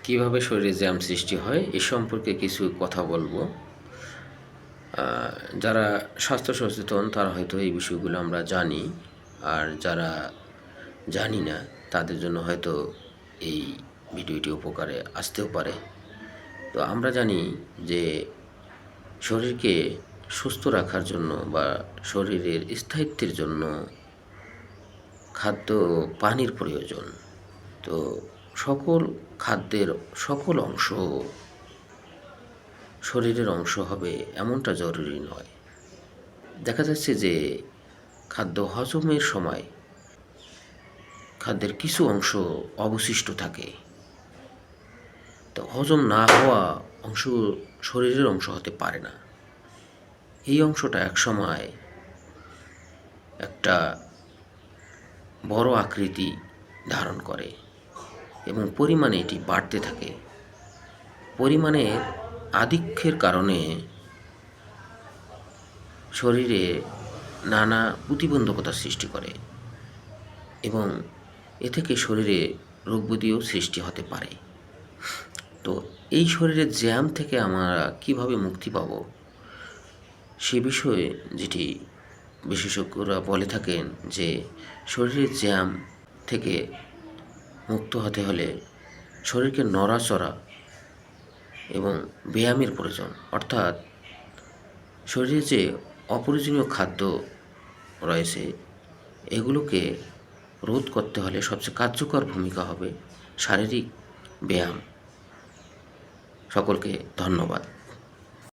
কিভাবে শরীরে জ্যাম সৃষ্টি হয় এ সম্পর্কে কিছু কথা বলবো। যারা স্বাস্থ্য সচেতন তারা হয়তো এই বিষয়গুলো আমরা জানি, আর যারা জানি না তাদের জন্য হয়তো এই ভিডিওটি উপকারে আসতেও পারে। তো আমরা জানি যে শরীরকে সুস্থ রাখার জন্য বা শরীরের স্থায়িত্বের জন্য খাদ্য ও পানির প্রয়োজন। তো সকল খাদ্যের সকল অংশ শরীরের অংশ হবে এমনটা জরুরি নয়। দেখা যাচ্ছে যে খাদ্য হজমের সময় খাদ্যের কিছু অংশ অবশিষ্ট থাকে। তো হজম না হওয়া অংশ শরীরের অংশ হতে পারে না। এই অংশটা একসময় একটা বড় আকৃতি ধারণ করে এবং পরিমাণে এটি বাড়তে থাকে। পরিমাণের আধিক্যের কারণে শরীরে নানা প্রতিবন্ধকতা সৃষ্টি করে এবং এ থেকে শরীরে রোগ ব্যাধিও সৃষ্টি হতে পারে। তো এই শরীরের জ্যাম থেকে আমরা কিভাবে মুক্তি পাব সে বিষয়ে যেটি বিশেষজ্ঞরা বলে থাকেন যে শরীরের জ্যাম থেকে মুক্ত হতে হলে শরীরকে নড়াচড়া এবং ব্যায়ামের প্রয়োজন। অর্থাৎ শরীরে যে অপ্রয়োজনীয় খাদ্য রয়েছে এগুলোকে রোধ করতে হলে সবচেয়ে কার্যকর ভূমিকা হবে শারীরিক ব্যায়াম। সকলকে ধন্যবাদ।